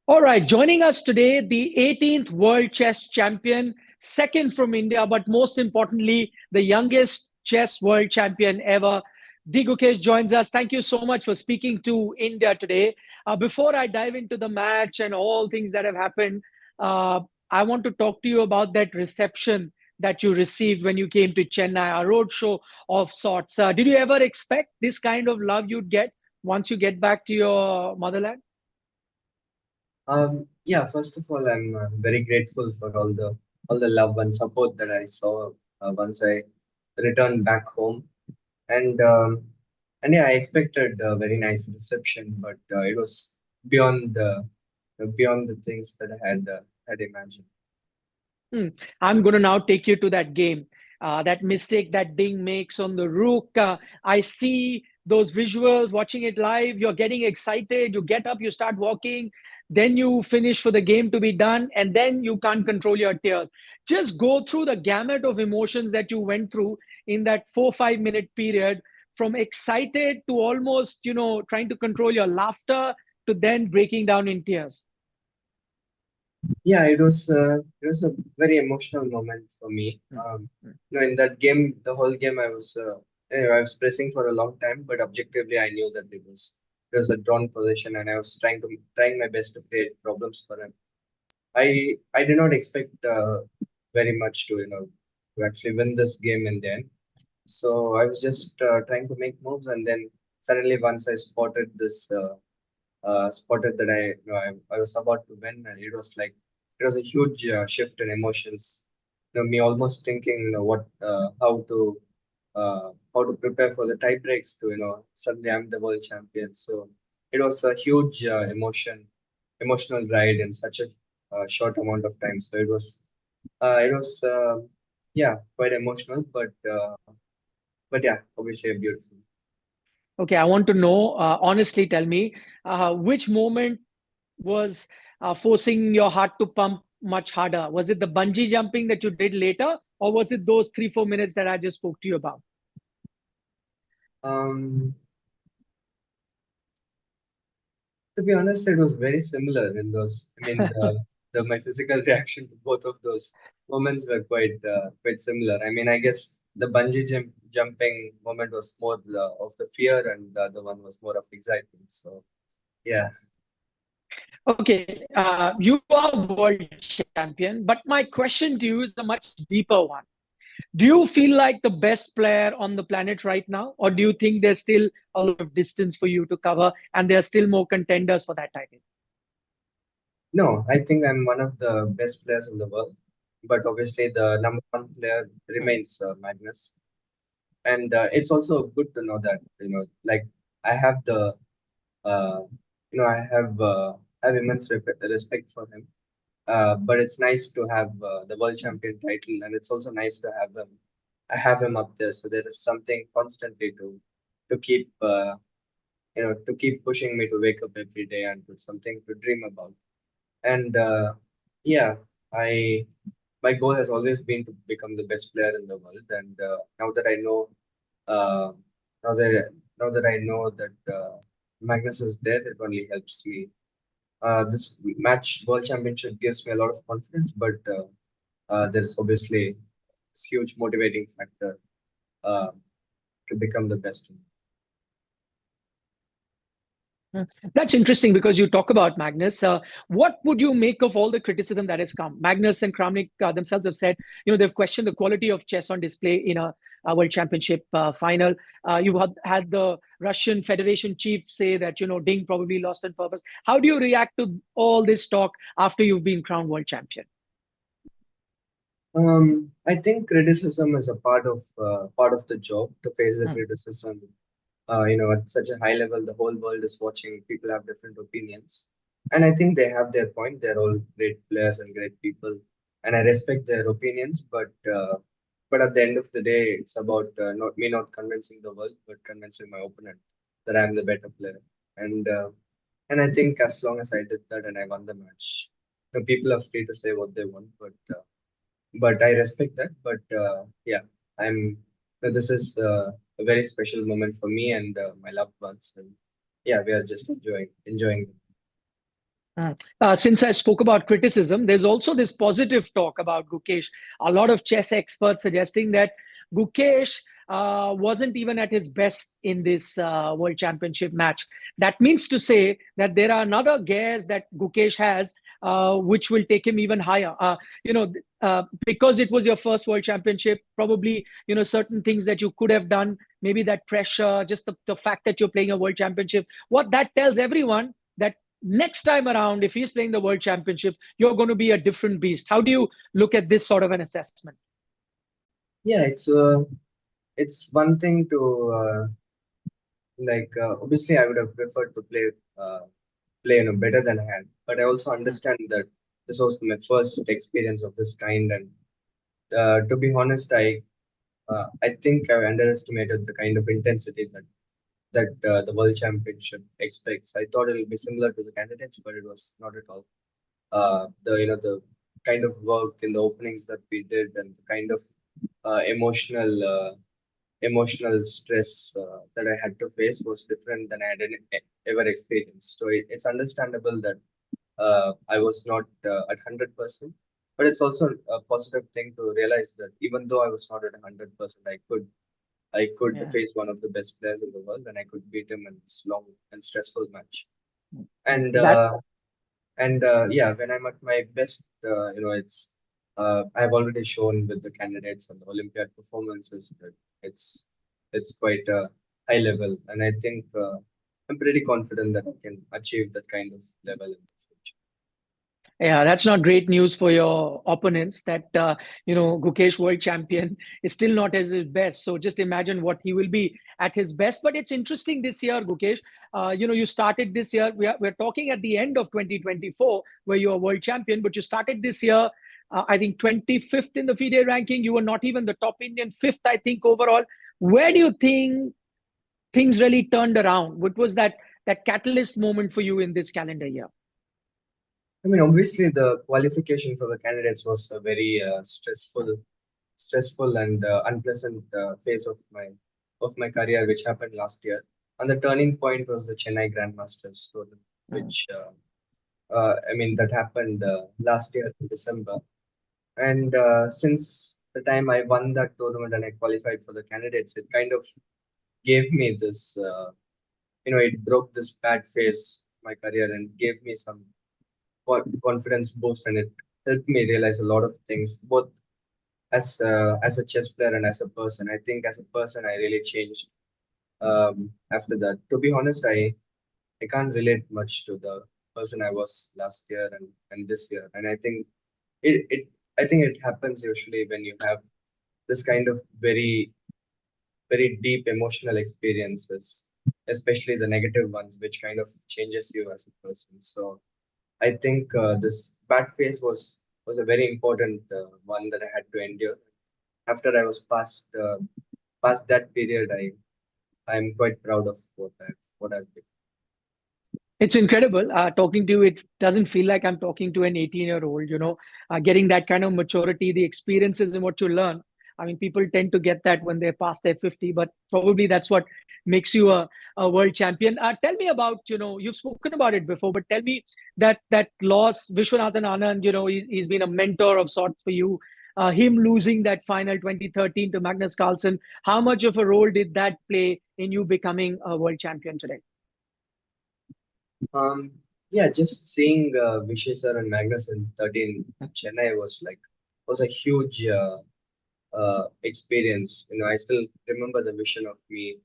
All right, joining us today, the 18th World Chess Champion, second from India, but most importantly, the youngest chess world champion ever. Gukesh joins us. Thank you so much for speaking to India today. Before I dive into the match and all things that have happened, uh, I want to talk to you about that reception that you received when you came to Chennai, a roadshow of sorts. Did you ever expect this kind of love you'd get once you get back to your motherland? Yeah, first of all, I'm very grateful for all the love and support that I saw once I returned back home, and yeah, I expected a very nice reception, but it was beyond the things that I had imagined. Hmm. I'm going to now take you to that game. That mistake that Ding makes on the rook. I see those visuals, watching it live. You're getting excited. You get up, you start walking. Then you finish for the game to be done. And then you can't control your tears. Just go through the gamut of emotions that you went through in that 4 5 minute period, from excited to almost, trying to control your laughter to then breaking down in tears. Yeah, it was a very emotional moment for me. Hmm. Hmm. In that game, the whole game, I was pressing for a long time, but objectively, I knew that it was a drawn position, and I was trying my best to create problems for him. I did not expect very much to actually win this game in the end. So I was just trying to make moves, and then suddenly once I spotted that I was about to win, and it was a huge shift in emotions. Me almost thinking, how to prepare for the tie breaks to suddenly I'm the world champion. So it was a huge emotional ride in such a short amount of time. So it was yeah, quite emotional, but yeah, obviously beautiful. Okay, I want to know, honestly, tell me, which moment was forcing your heart to pump much harder? Was it the bungee jumping that you did later, or was it those 3 4 minutes that I just spoke to you about? Um, To be honest, it was very similar in those. I mean, the my physical reaction to both of those moments were quite similar. I mean, I guess the jumping moment was more of the fear, and the other one was more of excitement. So yeah. Okay, you are world champion, but my question to you is a much deeper one. Do you feel like the best player on the planet right now, or do you think there's still a lot of distance for you to cover and there are still more contenders for that title? No, I think I'm one of the best players in the world, but obviously the number one player Hmm. remains Magnus. And it's also good to know that like I have the uh, I have immense respect for him. But it's nice to have the world champion title, and it's also nice to have him. I have him up there, so there is something constantly to keep to keep pushing me to wake up every day and to something to dream about. And yeah, I my goal has always been to become the best player in the world. And now that I know, uh, now that now that I know that Magnus is there, it only helps me. This match, World Championship, gives me a lot of confidence, but there is obviously this huge motivating factor uh, to become the best. That's interesting because you talk about Magnus. What would you make of all the criticism that has come? Magnus and Kramnik themselves have said, they've questioned the quality of chess on display in a World Championship final. You had the Russian Federation chief say that, Ding probably lost on purpose. How do you react to all this talk after you've been crowned world champion? I think criticism is a part of the job to face the Hmm. criticism. At such a high level, the whole world is watching. People have different opinions, and I think they have their point. They're all great players and great people, and I respect their opinions. But at the end of the day, it's about not convincing the world, but convincing my opponent that I'm the better player. And I think as long as I did that and I won the match, people are free to say what they want, but I respect that. But yeah, I'm. This is a very special moment for me and my loved ones, and yeah, we are just enjoying them. Since I spoke about criticism, there's also this positive talk about Gukesh. A lot of chess experts suggesting that Gukesh wasn't even at his best in this World Championship match. That means to say that there are another gears that Gukesh has, which will take him even higher. Because it was your first World Championship, probably certain things that you could have done, maybe that pressure, just the fact that you're playing a World Championship. What that tells everyone that next time around, if he's playing the World Championship, you're going to be a different beast. How do you look at this sort of an assessment? Yeah, it's one thing to obviously I would have preferred to play better than I had, but I also Mm. understand that this was my first experience of this kind, and to be honest, I think I underestimated the kind of intensity that the World Championship expects. I thought it'll be similar to the candidates, but it was not at all. The kind of work in the openings that we did, and the kind of uh, emotional uh, emotional stress that I had to face was different than I had ever experienced. So it's understandable that I was not at 100%, but it's also a positive thing to realize that even though I was not at 100%, I could Yeah. face one of the best players in the world, and I could beat him in this long and stressful match. And That yeah, when I'm at my best, it's I've already shown with the candidates and the Olympiad performances that it's quite a high level, and I think I'm pretty confident that I can achieve that kind of level in the future. Yeah, that's not great news for your opponents. That Gukesh, world champion, is still not at his best. So just imagine what he will be at his best. But it's interesting this year, Gukesh. You started this year. We're talking at the end of 2024, where you are world champion. But you started this year, I think 25th in the FIDE ranking. You were not even the top Indian, fifth, I think, overall. Where do you think things really turned around? What was that catalyst moment for you in this calendar year? I mean, obviously, the qualification for the candidates was a very stressful and unpleasant phase of my career, which happened last year. And the turning point was the Chennai Grandmasters tournament, Mm. which I mean that happened last year in December. And since the time I won that tournament and I qualified for the candidates, it kind of gave me this, it broke this bad phase of my career and gave me some confidence boost, and it helped me realize a lot of things, both as a chess player and as a person. I think as a person, I really changed after that. To be honest, I can't relate much to the person I was last year and this year, and it I think it happens usually when you have this kind of very deep emotional experiences, especially the negative ones, which kind of changes you as a person. So I think this bad phase was a very important one that I had to endure. After I was past that period, I'm quite proud of what I've become. It's incredible. Talking to you, it doesn't feel like I'm talking to an 18-year-old, getting that kind of maturity, the experiences and what you learn. I mean, people tend to get that when they're past their 50, but probably that's what makes you a world champion. Tell me about, you've spoken about it before, but tell me that loss, Vishwanathan Anand, he's been a mentor of sorts for you. Him losing that final 2013 to Magnus Carlsen, how much of a role did that play in you becoming a world champion today? Um, yeah, just seeing Vishay sir and Magnus in 13 in Chennai was a huge experience. I still remember the vision of me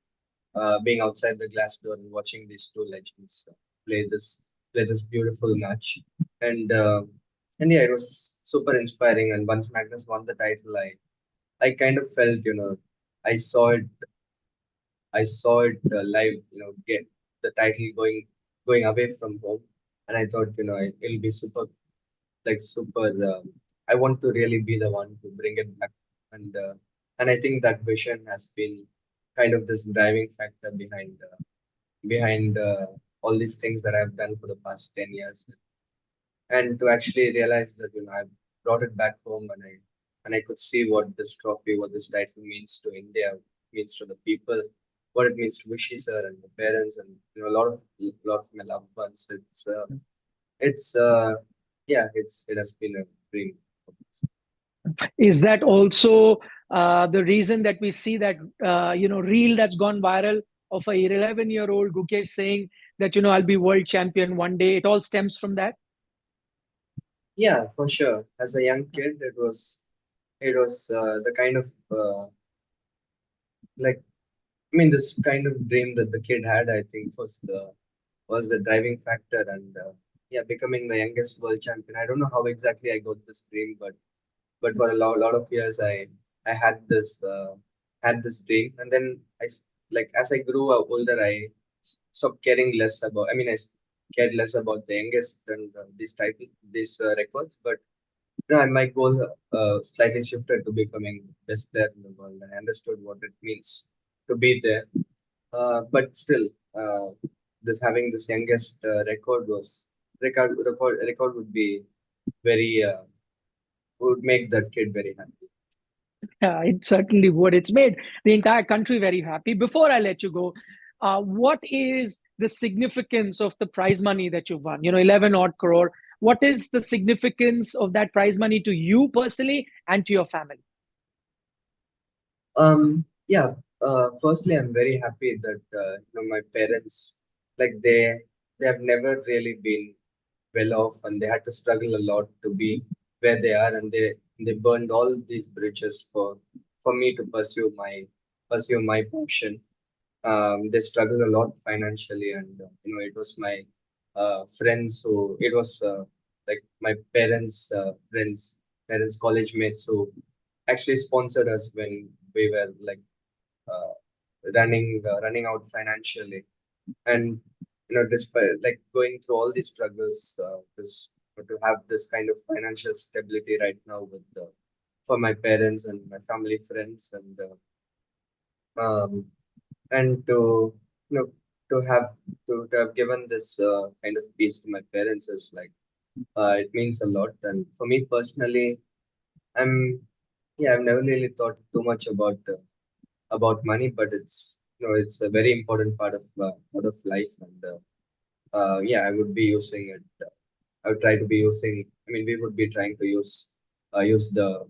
being outside the glass door and watching these two legends play this beautiful match, and uh, and yeah, it was super inspiring. And once Magnus won the title, I kind of felt, I saw it I saw it live, get the title going away from home, and I thought, it'll be super, like super. I want to really be the one to bring it back, and I think that vision has been kind of this driving factor behind all these things that I've done for the past 10 years, and to actually realize that I brought it back home, and I could see what this trophy, what this title means to India, means to the people, what it means to Vishy sir and the parents, and a lot of my loved ones. it's yeah, it has been a dream. Is that also the reason that we see that reel that's gone viral of a 11-year-old Gukesh saying that I'll be world champion one day? It all stems from that. Yeah, for sure. As a young kid, it was the kind of like I mean, this kind of dream that the kid had, I think, was the driving factor, and yeah, becoming the youngest world champion. I don't know how exactly I got this dream, but for a lot of years, I had this dream, and then like as I grew older, I stopped caring less about. I mean, cared less about the youngest and these records, but my goal slightly shifted to becoming best player in the world, and I understood what it means to be there. But still, this having this youngest record would be very would make that kid very happy. Yeah, it certainly would. It's made the entire country very happy. Before I let you go, what is the significance of the prize money that you've won? 11 odd crore. What is the significance of that prize money to you personally and to your family? Yeah. Firstly, I'm very happy that my parents, like they have never really been well off, and they had to struggle a lot to be where they are, and they burned all these bridges for me to pursue my passion. They struggled a lot financially, and it was my friends who it was like my parents college mates who actually sponsored us when we were like uh, running out financially, and despite like going through all these struggles, this to have this kind of financial stability right now with for my parents and my family friends, um, and you know to have given this kind of peace to my parents is like it means a lot. And for me personally, I'm yeah, I've never really thought too much about money, but it's a very important part of life, and yeah, I would be using it. I would try to be using. I mean, we would be trying to use the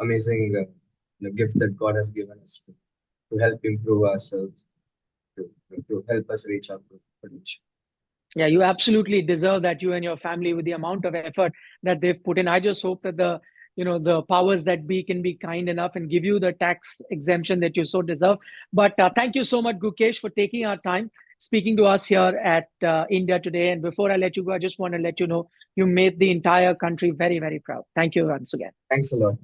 amazing gift that God has given us to help improve ourselves, to help us reach our potential. Yeah, you absolutely deserve that, you and your family, with the amount of effort that they've put in. I just hope that the powers that be can be kind enough and give you the tax exemption that you so deserve. But thank you so much, Gukesh, for taking our time, speaking to us here at India Today. And before I let you go, I just want to let you know you made the entire country very, very proud. Thank you once again. Thanks a lot.